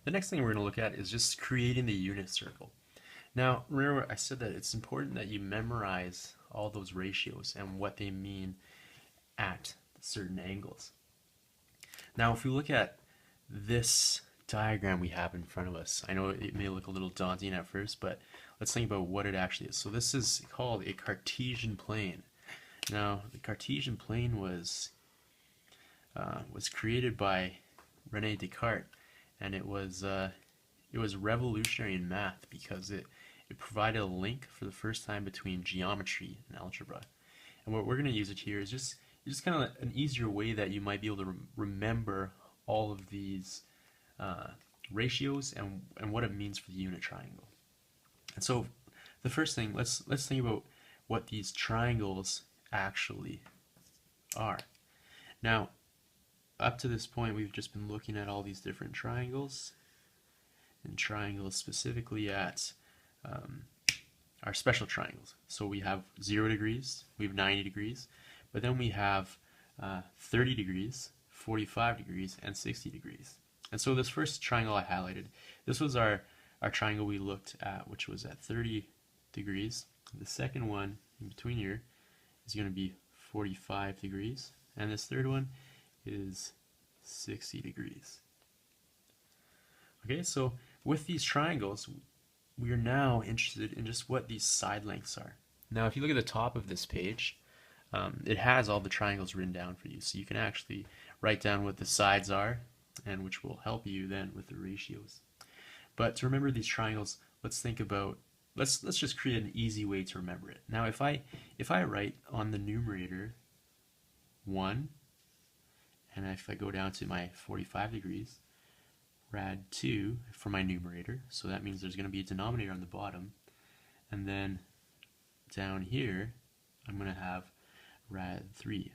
The next thing we're going to look at is just creating the unit circle. Now, remember I said that it's important that you memorize all those ratios and what they mean at certain angles. Now, if we look at this diagram we have in front of us, I know it may look a little daunting at first, but let's think about what it actually is. So this is called a Cartesian plane. Now, the Cartesian plane was created by Rene Descartes, and it was revolutionary in math because it provided a link for the first time between geometry and algebra. And what we're going to use it here is just kind of an easier way that you might be able to remember all of these ratios and what it means for the unit triangle. And so the first thing, let's think about what these triangles actually are. Now, up to this point, we've just been looking at all these different triangles, and triangles specifically at our special triangles. So we have 0 degrees, we have 90 degrees, but then we have 30 degrees, 45 degrees, and 60 degrees. And so this first triangle I highlighted, this was our triangle we looked at, which was at 30 degrees. The second one in between here is going to be 45 degrees, and this third one is 60 degrees. Okay, so with these triangles, we are now interested in just what these side lengths are. Now, if you look at the top of this page, it has all the triangles written down for you, so you can actually write down what the sides are, and which will help you then with the ratios. But to remember these triangles, let's think about let's just create an easy way to remember it. Now, if I write on the numerator 1, and if I go down to my 45 degrees, rad 2 for my numerator, so that means there's going to be a denominator on the bottom, and then down here I'm going to have rad 3.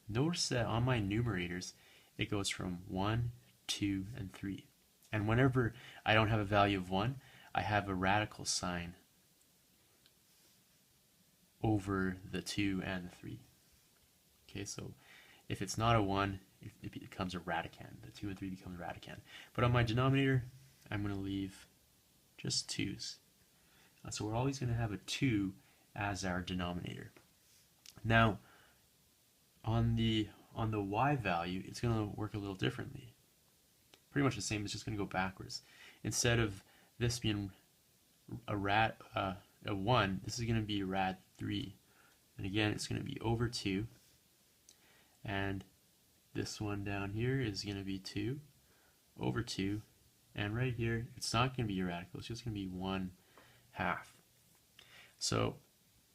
Notice that on my numerators it goes from 1, 2, and 3. And whenever I don't have a value of 1, I have a radical sign over the 2 and the 3. Okay, so if it's not a 1, it becomes a radicand. The 2 and 3 becomes radicand. But on my denominator, I'm going to leave just 2's. So we're always going to have a 2 as our denominator. Now, on the y value, it's going to work a little differently. Pretty much the same, it's just going to go backwards. Instead of this being a 1, this is going to be rad 3. And again, it's going to be over 2. And this one down here is going to be 2 over 2. And right here, it's not going to be a radical, it's just going to be 1/2. So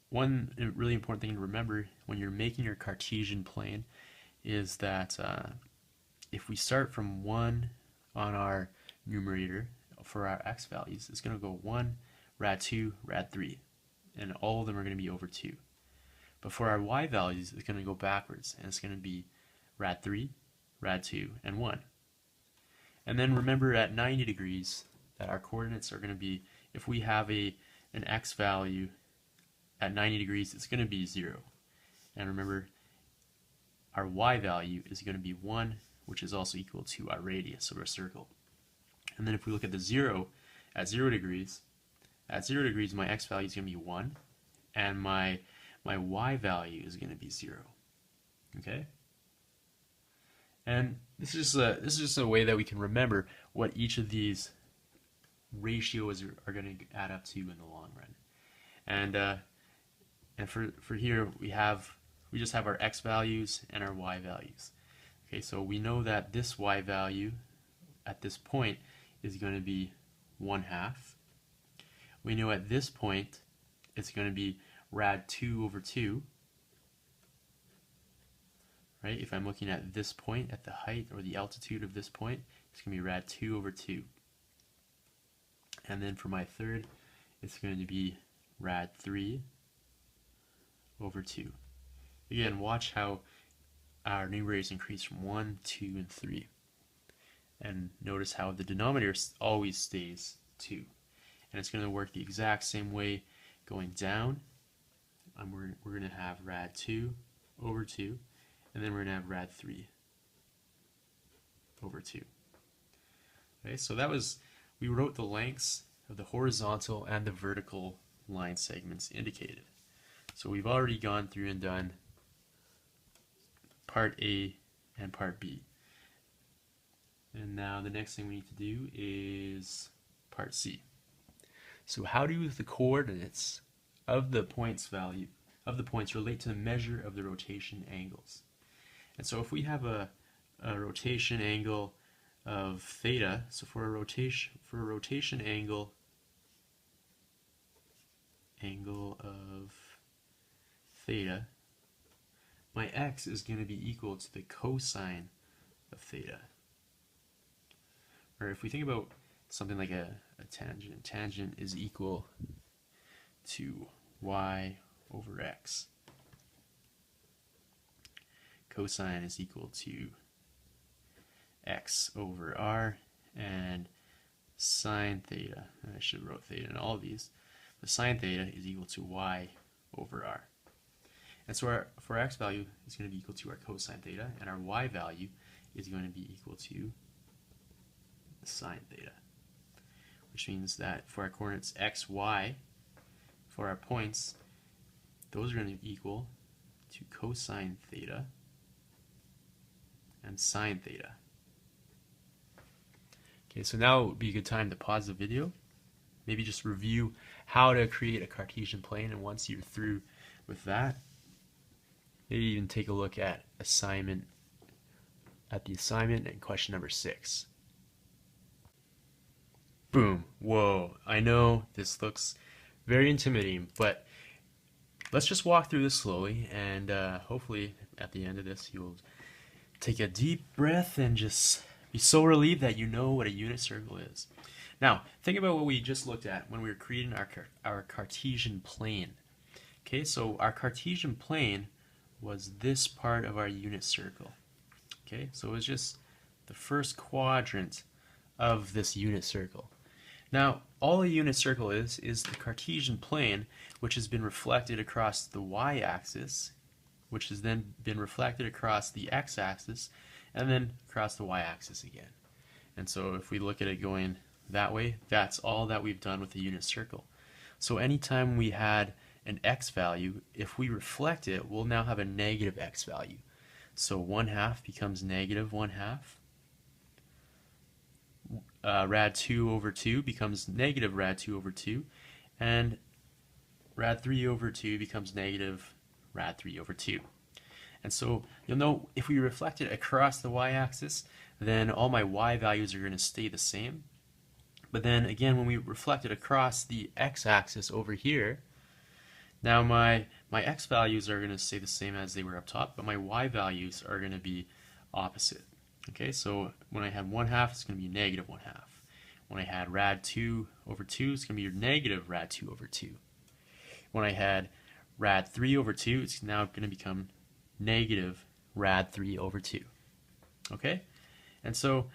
one really important thing to remember when you're making your Cartesian plane is that if we start from 1 on our numerator for our x values, it's going to go 1, rad 2, rad 3. And all of them are going to be over 2. But for our y values, it's going to go backwards, and it's going to be rad 3, rad 2, and 1. And then remember at 90 degrees that our coordinates are going to be, if we have an x value at 90 degrees, it's going to be 0. And remember, our y value is going to be 1, which is also equal to our radius of our circle. And then if we look at the 0, at 0 degrees, my x value is going to be 1, and my y value is going to be 0. Okay? And this is just a way that we can remember what each of these ratios are going to add up to in the long run. And for here we just have our x values and our y values. Okay, so we know that this y value at this point is going to be 1/2. We know at this point it's going to be rad 2 over 2. Right? If I'm looking at this point, at the height or the altitude of this point, it's going to be rad 2 over 2. And then for my third, it's going to be rad 3 over 2. Again, watch how our numerators increase from 1, 2, and 3. And notice how the denominator always stays 2. And it's going to work the exact same way going down. We're going to have rad 2 over 2, and then we're going to have rad 3 over 2. Okay, so we wrote the lengths of the horizontal and the vertical line segments indicated. So we've already gone through and done part A and part B. And now the next thing we need to do is part C. So how do the coordinates of the points relate to the measure of the rotation angles? And so if we have a rotation angle of theta, so for a rotation angle of theta, my x is going to be equal to the cosine of theta. Or if we think about something like a tangent is equal to y over x. Cosine is equal to x over r, and sine theta, I should have wrote theta in all of these, but sine theta is equal to y over r. And so for our x value is going to be equal to our cosine theta, and our y value is going to be equal to sine theta, which means that for our coordinates x, y, for our points, those are going to be equal to cosine theta and sine theta. Okay, so now would be a good time to pause the video, maybe just review how to create a Cartesian plane, and once you're through with that, maybe even take a look at the assignment and question number 6. Boom. Whoa. I know this looks very intimidating, but let's just walk through this slowly, and hopefully at the end of this you'll take a deep breath and just be so relieved that you know what a unit circle is. Now, think about what we just looked at when we were creating our Cartesian plane. Okay, so our Cartesian plane was this part of our unit circle. Okay, so it was just the first quadrant of this unit circle. Now, all a unit circle is the Cartesian plane, which has been reflected across the y-axis, which has then been reflected across the x-axis, and then across the y-axis again. And so if we look at it going that way, that's all that we've done with the unit circle. So anytime we had an x value, if we reflect it, we'll now have a negative x value. So 1/2 becomes negative 1/2. Rad 2 over 2 becomes negative rad 2 over 2, and rad 3 over 2 becomes negative rad 3 over 2. And so you'll know if we reflect it across the y-axis, then all my y values are going to stay the same. But then again, when we reflect it across the x-axis over here, now my x values are going to stay the same as they were up top, but my y values are going to be opposite. Okay, so when I had 1/2, it's going to be negative 1/2. When I had rad 2 over 2, it's going to be negative rad 2 over 2. When I had rad 3 over 2, it's now going to become negative rad 3 over 2. Okay, and so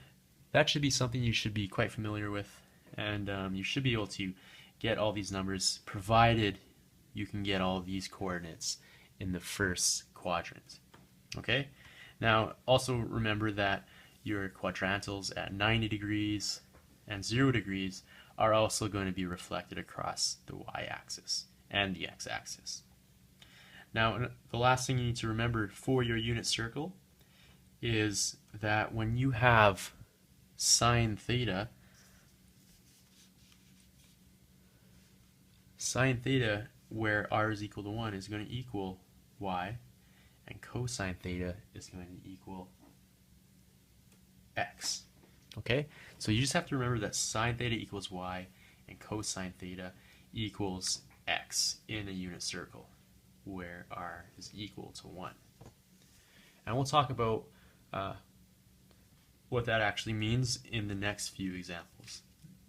that should be something you should be quite familiar with, and you should be able to get all these numbers, provided you can get all of these coordinates in the first quadrant. Okay, now also remember that your quadrantals at 90 degrees and 0 degrees are also going to be reflected across the y-axis and the x-axis. Now, the last thing you need to remember for your unit circle is that when you have sine theta, where r is equal to 1 is going to equal y, and cosine theta is going to equal x. Okay, so you just have to remember that sine theta equals y and cosine theta equals x in a unit circle where r is equal to 1. And we'll talk about what that actually means in the next few examples.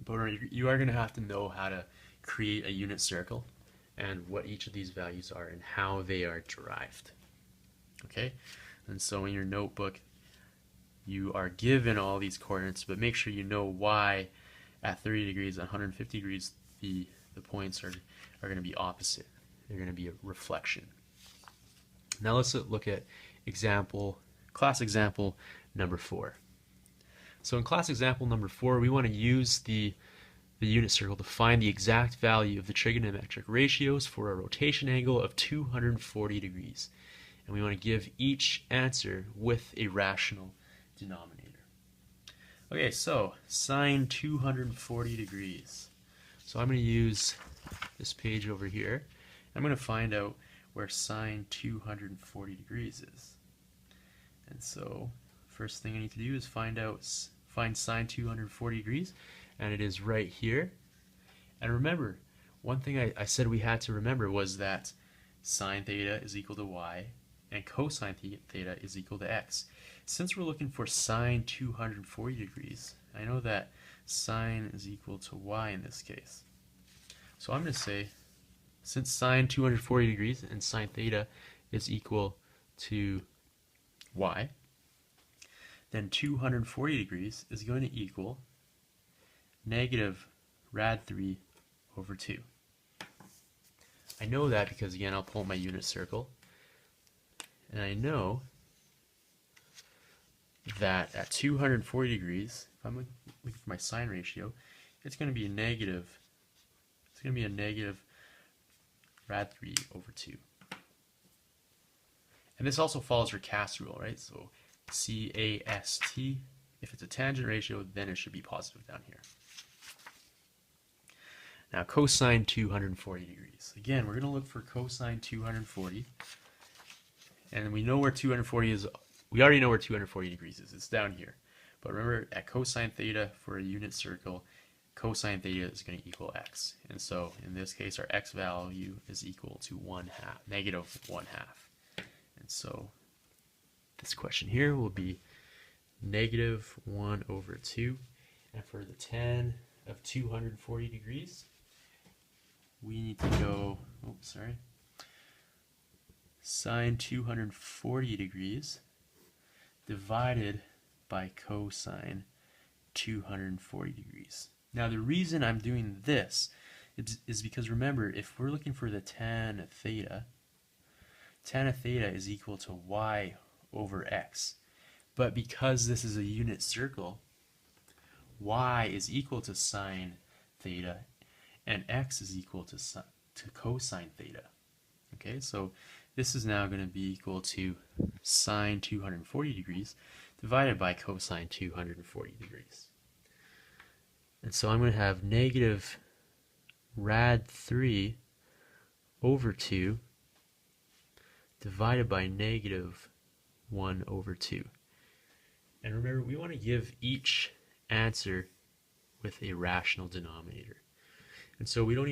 But you are going to have to know how to create a unit circle and what each of these values are and how they are derived. Okay, and so in your notebook you are given all these coordinates, but make sure you know why at 30 degrees and 150 degrees the points are going to be opposite. They're going to be a reflection. Now let's look at class example number 4. So in class example number 4, we want to use the unit circle to find the exact value of the trigonometric ratios for a rotation angle of 240 degrees. And we want to give each answer with a rational denominator. Okay, so sine 240 degrees. So I'm going to use this page over here. I'm going to find out where sine 240 degrees is. And so first thing I need to do is find sine 240 degrees, and it is right here. And remember, one thing I said we had to remember was that sine theta is equal to y and cosine theta is equal to x. Since we're looking for sine 240 degrees, I know that sine is equal to y in this case. So I'm going to say, since sine 240 degrees and sine theta is equal to y, then 240 degrees is going to equal negative rad 3 over 2. I know that because, again, I'll pull up my unit circle, and I know that at 240 degrees, if I'm looking for my sine ratio, it's going to be a negative rad 3 over 2. And this also follows your CAST rule, right? So CAST, if it's a tangent ratio, then it should be positive down here. Now cosine 240 degrees. Again, we're going to look for cosine 240. And we know where 240 is. We already know where 240 degrees is. It's down here. But remember, at cosine theta for a unit circle, cosine theta is going to equal x. And so in this case, our x value is equal to negative 1/2. And so this question here will be negative 1 over 2. And for the tan of 240 degrees, we need to go, sine 240 degrees divided by cosine 240 degrees. Now the reason I'm doing this is because, remember, if we're looking for the tan of theta is equal to y over x. But because this is a unit circle, y is equal to sine theta and x is equal to cosine theta. Okay, so this is now going to be equal to sine 240 degrees divided by cosine 240 degrees. And so I'm going to have negative rad 3 over 2 divided by negative 1 over 2. And remember, we want to give each answer with a rational denominator. And so we don't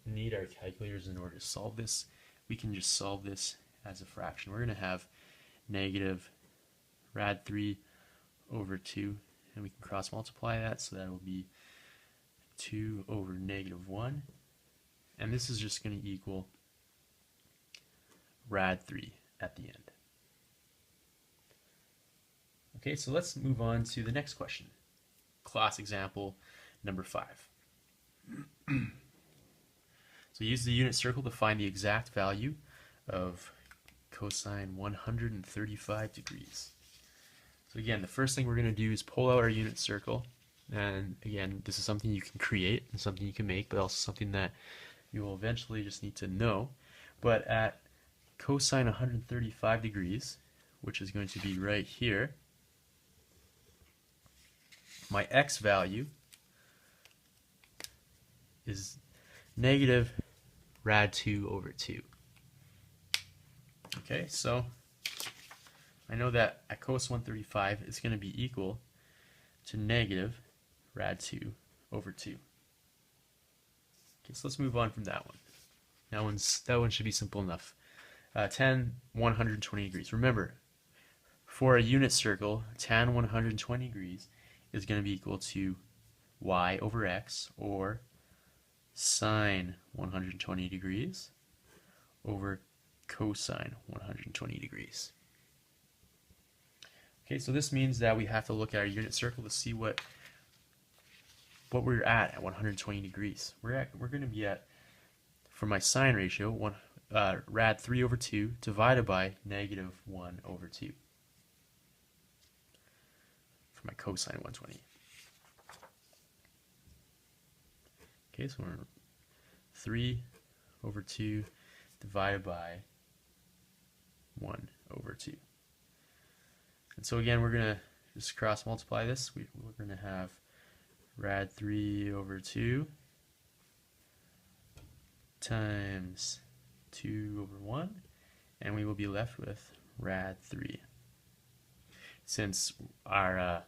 need our calculators in order to solve this. We can just solve this as a fraction. We're going to have negative rad 3 over 2, and we can cross multiply that, so that will be 2 over negative 1. And this is just going to equal rad 3 at the end. Okay, so let's move on to the next question. Class example number 5. So use the unit circle to find the exact value of cosine 135 degrees. So again, the first thing we're going to do is pull out our unit circle. And again, this is something you can create and something you can make, but also something that you will eventually just need to know. But at cosine 135 degrees, which is going to be right here, my x value is negative rad 2 over 2. Okay, so I know that at cos 135 is going to be equal to negative rad 2 over 2. Okay, so let's move on from that one. That one should be simple enough. Tan 120 degrees. Remember, for a unit circle, tan 120 degrees is going to be equal to y over x, or sine 120 degrees over cosine 120 degrees. Okay, so this means that we have to look at our unit circle to see what we're at 120 degrees. We're going to be at, for my sine ratio, rad 3 over 2 divided by negative 1 over 2. for my cosine 120. Okay, so we're 3 over 2 divided by 1 over 2. And so again, we're going to just cross multiply this. We're going to have rad 3 over 2 times 2 over 1, and we will be left with rad 3. Since our, I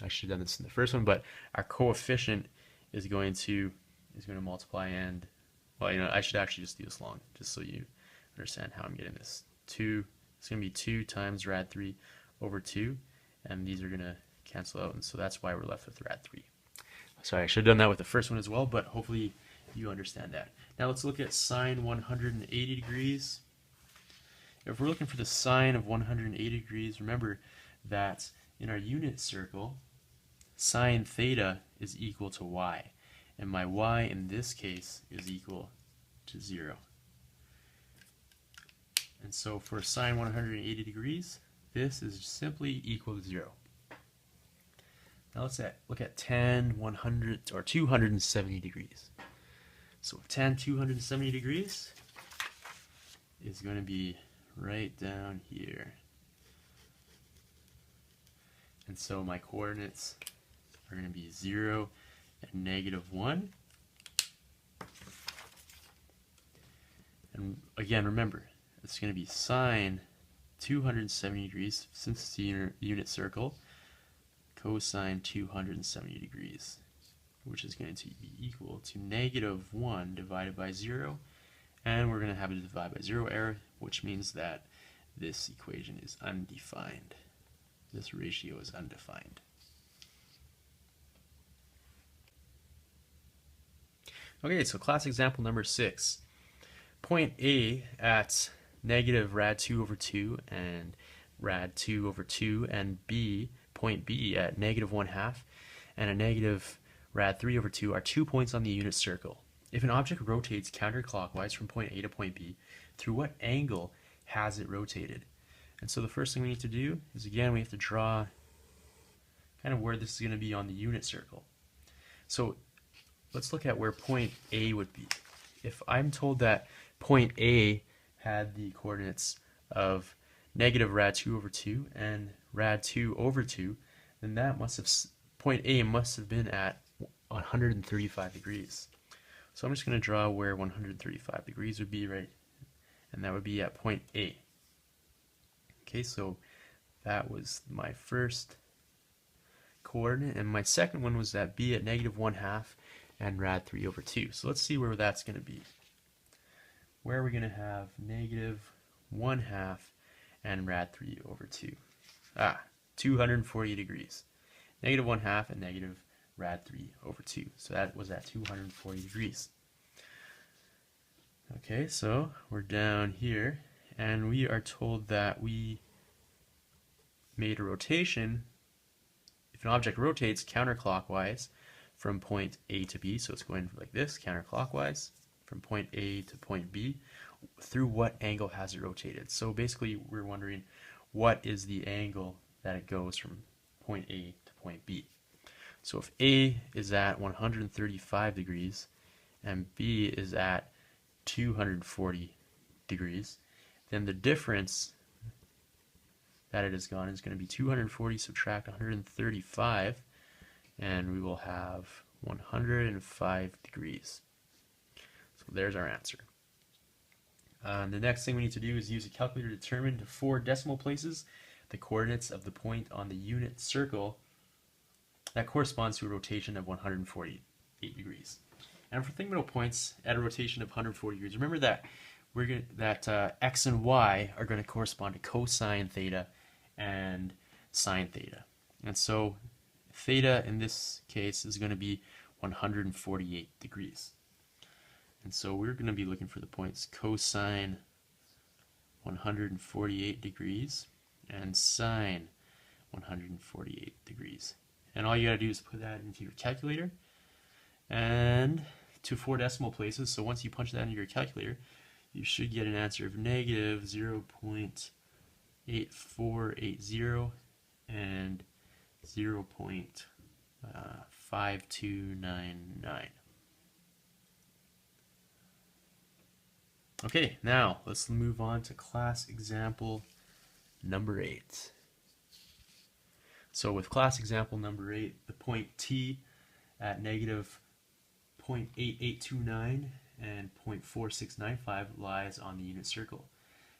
should have done this in the first one, but our coefficient is going to multiply and, well, you know, I should actually just do this long, just so you understand how I'm getting this. It's going to be 2 times rad 3 over 2, and these are going to cancel out, and so that's why we're left with rad 3. Sorry, I should have done that with the first one as well, but hopefully you understand that. Now let's look at sine 180 degrees. If we're looking for the sine of 180 degrees, remember that in our unit circle, sine theta is equal to y, and my y in this case is equal to 0. And so for sine 180 degrees, this is simply equal to 0. Now let's look at tan 100 or 270 degrees. So tan 270 degrees is going to be right down here. And so my coordinates are going to be 0 and -1. And again, remember, it's going to be sine 270 degrees, since it's the unit circle, cosine 270 degrees, which is going to be equal to -1 divided by 0, and we're going to have a divide by 0 error, which means that this equation is undefined. This ratio is undefined. Okay, so class example number 6. Point A at negative rad 2 over 2 and rad 2 over 2, and B, point B at -1/2 and a negative rad 3 over 2 are 2 points on the unit circle. If an object rotates counterclockwise from point A to point B, through what angle has it rotated? And so the first thing we need to do is, again, we have to draw kind of where this is going to be on the unit circle. So let's look at where point A would be. If I'm told that point A had the coordinates of negative rad 2 over 2 and rad 2 over 2, then that must have, point A must have been at 135 degrees. So I'm just going to draw where 135 degrees would be, right? And that would be at point A. Okay, so that was my first coordinate, and my second one was that B at -1/2 and rad 3 over 2. So let's see where that's going to be. Where are we going to have -1/2 and rad 3 over 2? 240 degrees. -1/2 and negative rad 3 over 2. So that was at 240 degrees. Okay, so we're down here, and we are told that we made a rotation. If an object rotates counterclockwise from point A to B, so it's going like this, counterclockwise, from point A to point B, through what angle has it rotated? So basically we're wondering, what is the angle that it goes from point A to point B? So if A is at 135 degrees and B is at 240 degrees, then the difference that it has gone is going to be 240 subtract 135, and we will have 105 degrees. So there's our answer. The next thing we need to do is use a calculator to determine to 4 decimal places the coordinates of the point on the unit circle that corresponds to a rotation of 148 degrees. And for thinking about points at a rotation of 140 degrees, remember that x and y are going to correspond to cosine theta and sine theta. And so theta in this case is going to be 148 degrees. And so we're going to be looking for the points cosine 148 degrees and sine 148 degrees. And all you got to do is put that into your calculator and to 4 decimal places. So once you punch that into your calculator, you should get an answer of -0.8480 and 0.5299. Okay, now let's move on to class example number 8. So with class example number 8, the point T at negative 0.8829 and 0.4695 lies on the unit circle.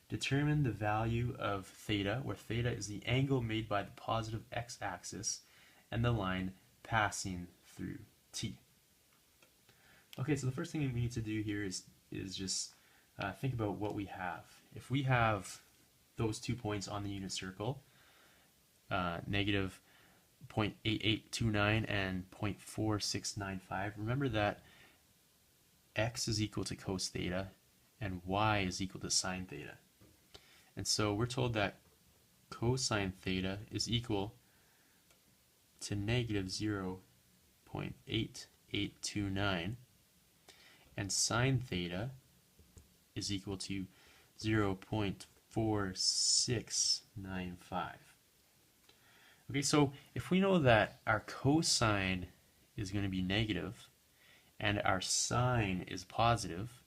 Determine the value of theta, where theta is the angle made by the positive x-axis and the line passing through T. Okay, so the first thing we need to do here is just think about what we have. If we have those 2 points on the unit circle, negative 0.8829 and 0.4695, remember that x is equal to cos theta and y is equal to sine theta. And so we're told that cosine theta is equal to negative 0.8829 and sine theta is equal to 0.4695. Okay, so if we know that our cosine is going to be negative and our sine is positive,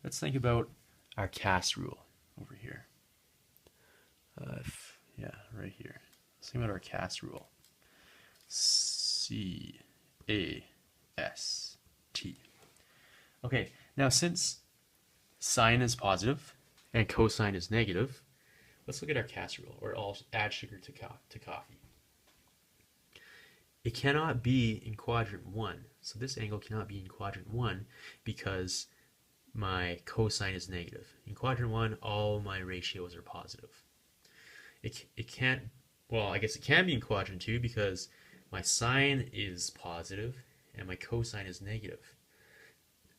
let's think about our CAS rule over here. Yeah, right here. Let's think about our CAS rule. C-A-S-T. Okay, now since sine is positive and cosine is negative, let's look at our CAS rule, or I'll add sugar to coffee. It cannot be in quadrant 1. So this angle cannot be in quadrant 1 because my cosine is negative. In quadrant 1, all my ratios are positive. It can't, well, I guess it can be in quadrant 2 because my sine is positive and my cosine is negative.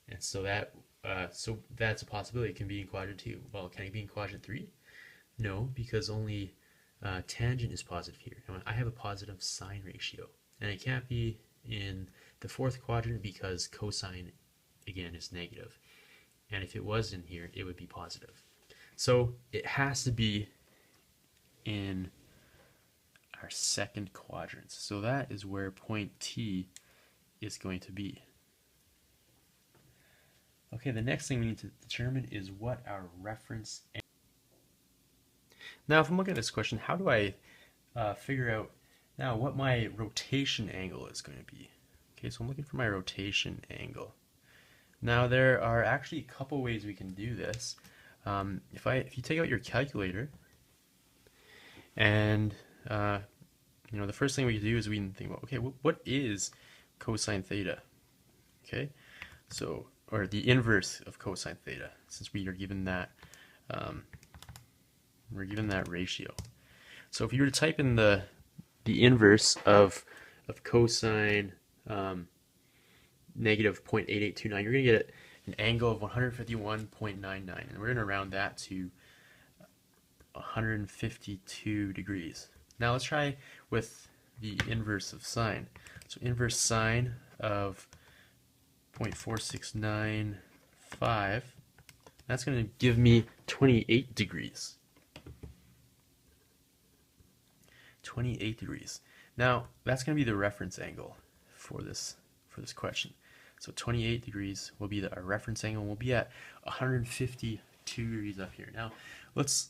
And so that's a possibility. It can be in quadrant 2. Well, can it be in quadrant 3? No, because only tangent is positive here. I have a positive sine ratio. And it can't be in the 4th quadrant because cosine, again, is negative. And if it was in here, it would be positive. So it has to be in our 2nd quadrant. So that is where point T is going to be. Okay, the next thing we need to determine is what our reference angle. Now, if I'm looking at this question, how do I figure out now what my rotation angle is going to be? Okay, so I'm looking for my rotation angle. Now, there are actually a couple ways we can do this. If you take out your calculator, and the first thing we can do is we can think about, okay, what is cosine theta? Okay, so, or the inverse of cosine theta, since we are given that ratio. So if you were to type in the inverse of cosine negative 0.8829, you're going to get an angle of 151.99, and we're going to round that to 152 degrees. Now let's try with the inverse of sine. So inverse sine of 0.4695, that's going to give me 28 degrees. 28 degrees. Now that's going to be the reference angle for this question. So 28 degrees will be our reference angle. We'll be at 152 degrees up here. Now let's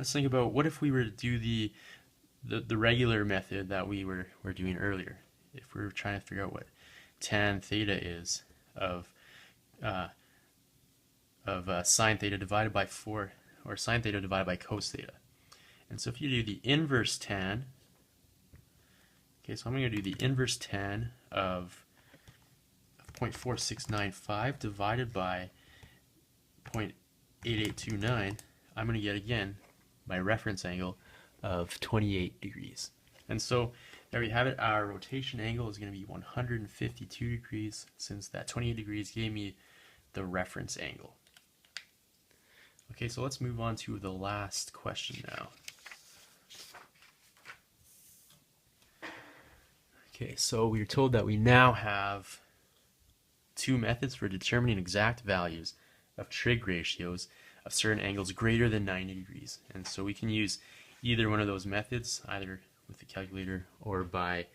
think about what if we were to do the regular method that we were doing earlier. If we were trying to figure out what tan theta is of sine theta divided by 4, or sine theta divided by cos theta. And so if you do the inverse tan, okay, so I'm going to do the inverse tan of 0.4695 divided by 0.8829, I'm going to get, again, my reference angle of 28 degrees. And so there we have it. Our rotation angle is going to be 152 degrees, since that 28 degrees gave me the reference angle. Okay, so let's move on to the last question now. Okay, so we are told that we now have 2 methods for determining exact values of trig ratios of certain angles greater than 90 degrees. And so we can use either one of those methods, either with the calculator or by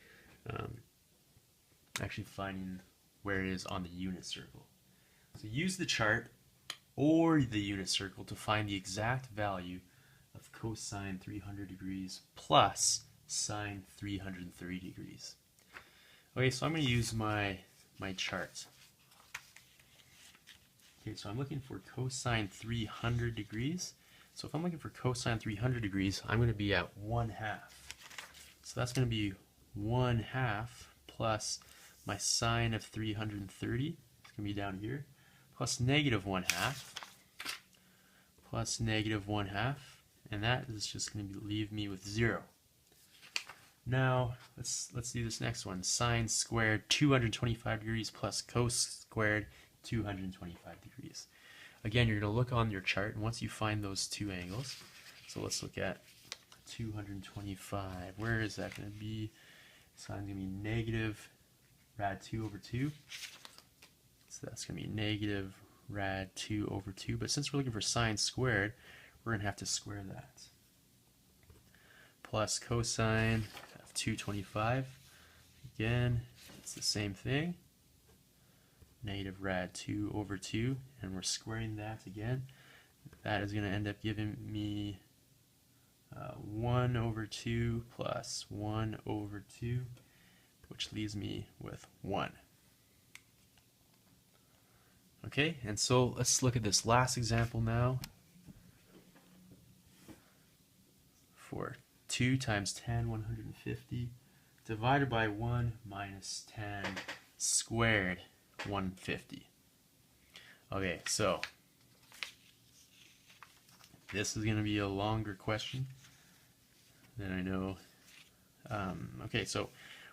actually finding where it is on the unit circle. So use the chart or the unit circle to find the exact value of cosine 300 degrees plus sine 330 degrees. Okay, so I'm going to use my chart. Okay, so I'm looking for cosine 300 degrees. So if I'm looking for cosine 300 degrees, I'm going to be at 1/2. So that's going to be 1/2 plus my sine of 330. It's going to be down here. Plus negative 1/2. Plus negative 1/2. And that is just going to leave me with 0. Now, let's do this next one. Sine squared 225 degrees plus cos squared 225 degrees. Again, you're going to look on your chart, and once you find those two angles, so let's look at 225. Where is that going to be? Sine's going to be negative rad 2 over 2. So that's going to be negative rad 2 over 2. But since we're looking for sine squared, we're going to have to square that. Plus cosine of 225. Again, it's the same thing. Negative rad 2 over 2, and we're squaring that again. That is going to end up giving me 1 over 2 plus 1 over 2, which leaves me with 1. Okay, and so let's look at this last example now. For 2 times 10, 150, divided by 1 minus 10 squared, 150. Okay, so this is going to be a longer question than I know. Okay, so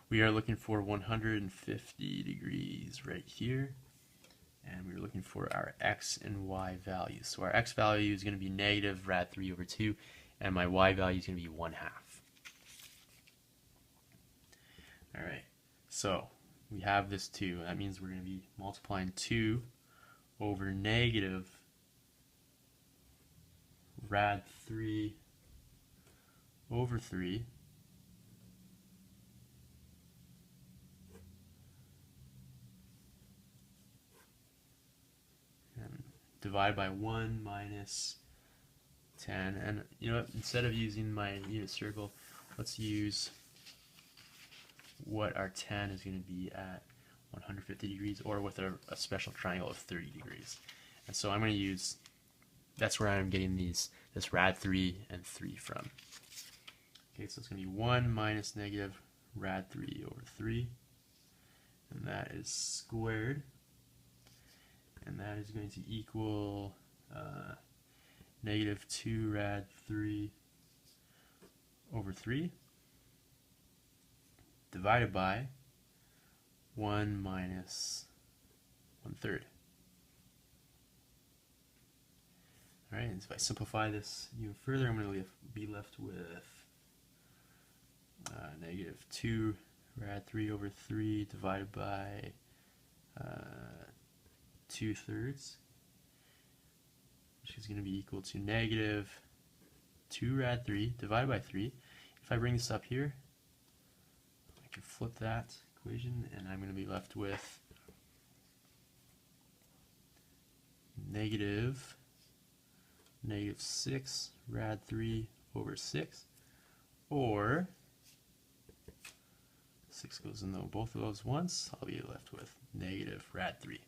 we are looking for 150 degrees right here, and we're looking for our x and y values. So our x value is going to be negative rad 3 over 2, and my y value is going to be 1/2. Alright, so we have this 2. That means we're going to be multiplying 2 over negative rad 3 over 3 and divided by 1 minus 10. And you know what, instead of using my unit circle, let's use what our tan is going to be at 150 degrees, or with a special triangle of 30 degrees. And so I'm going to use, that's where I'm getting this rad 3 and 3 from. Okay, so it's going to be 1 minus negative rad 3 over 3, and that is squared, and that is going to equal negative 2 rad 3 over 3 divided by 1 minus 1/3. Alright, and if I simplify this even further, I'm going to be left with negative 2 rad 3 over 3 divided by 2/3, which is going to be equal to negative 2 rad 3 divided by 3. If I bring this up here, I can flip that equation, and I'm going to be left with negative 6 rad 3 over 6, or 6 goes in both of those once, I'll be left with negative rad 3.